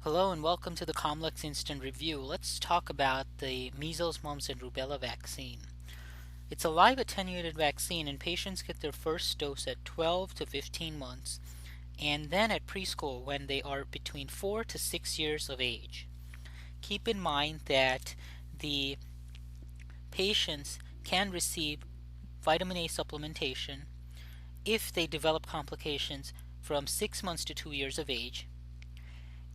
Hello and welcome to the COMLEX Instant Review. Let's talk about the measles, mumps, and rubella vaccine. It's a live attenuated vaccine and patients get their first dose at 12 to 15 months and then at preschool when they are between 4 to 6 years of age. Keep in mind that the patients can receive vitamin A supplementation if they develop complications from 6 months to 2 years of age,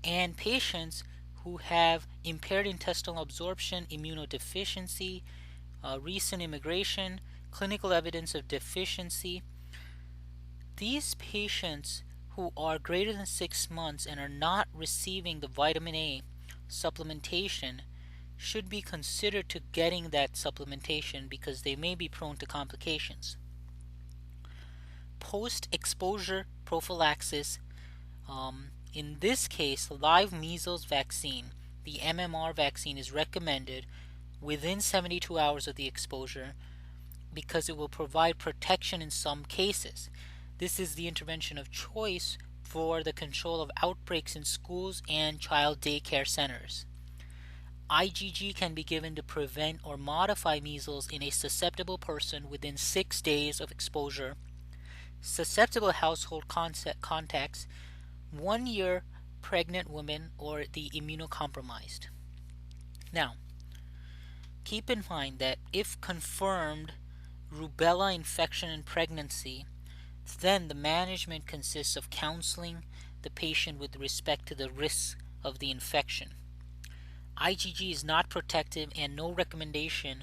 and patients who have impaired intestinal absorption, immunodeficiency, recent immigration, clinical evidence of deficiency. These patients who are greater than 6 months and are not receiving the vitamin A supplementation should be considered to getting that supplementation because they may be prone to complications. Post-exposure prophylaxis, in this case, live measles vaccine, the MMR vaccine, is recommended within 72 hours of the exposure because it will provide protection in some cases. This is the intervention of choice for the control of outbreaks in schools and child daycare centers. IgG can be given to prevent or modify measles in a susceptible person within 6 days of exposure. Susceptible household contacts, 1 year pregnant women, or the immunocompromised. Now, keep in mind that if confirmed rubella infection in pregnancy, then the management consists of counseling the patient with respect to the risks of the infection. IgG is not protective and no recommendation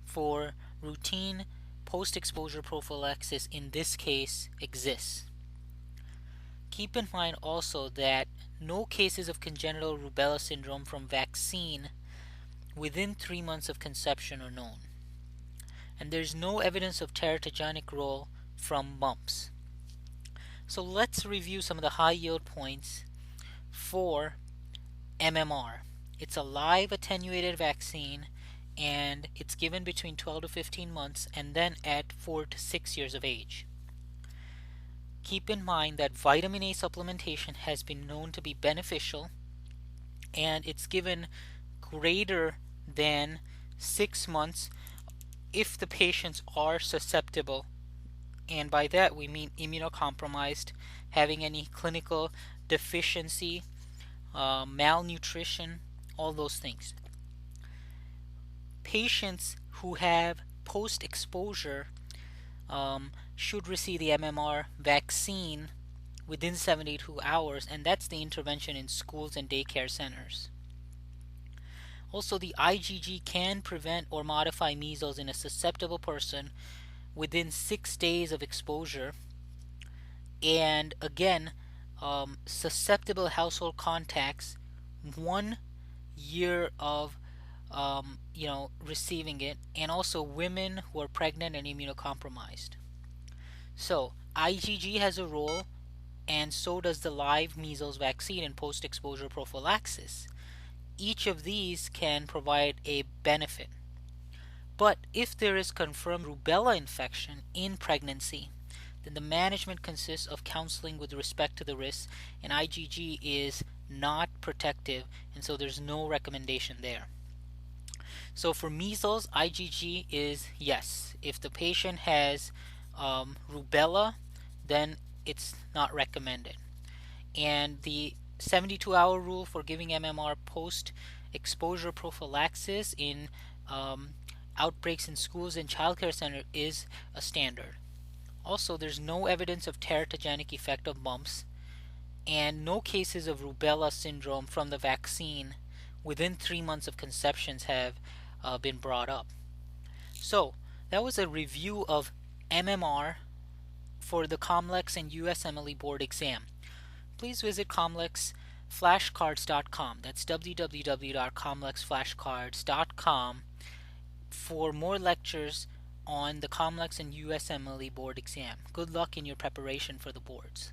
for routine post-exposure prophylaxis in this case exists. Keep in mind also that no cases of congenital rubella syndrome from vaccine within 3 months of conception are known. And there's no evidence of teratogenic role from mumps. So let's review some of the high yield points for MMR. It's a live attenuated vaccine and it's given between 12 to 15 months and then at 4 to 6 years of age. Keep in mind that vitamin A supplementation has been known to be beneficial and it's given greater than 6 months if the patients are susceptible, and by that we mean immunocompromised, having any clinical deficiency, malnutrition, all those things. Patients who have post-exposure should receive the MMR vaccine within 72 hours, and that's the intervention in schools and daycare centers. Also, the IgG can prevent or modify measles in a susceptible person within 6 days of exposure, and again, susceptible household contacts, 1 year of receiving it, and also women who are pregnant and immunocompromised. So IgG has a role, and so does the live measles vaccine in post-exposure prophylaxis. Each of these can provide a benefit. But if there is confirmed rubella infection in pregnancy, then the management consists of counseling with respect to the risks, and IgG is not protective, and so there's no recommendation there. So for measles, IgG is yes. If the patient has rubella, then it's not recommended. And the 72-hour rule for giving MMR post-exposure prophylaxis in outbreaks in schools and childcare centers is a standard. Also, there's no evidence of teratogenic effect of mumps and no cases of rubella syndrome from the vaccine within 3 months of conceptions have been brought up. So that was a review of MMR for the COMLEX and USMLE board exam. Please visit COMLEXFlashcards.com. That's www.comlexflashcards.com for more lectures on the COMLEX and USMLE board exam. Good luck in your preparation for the boards.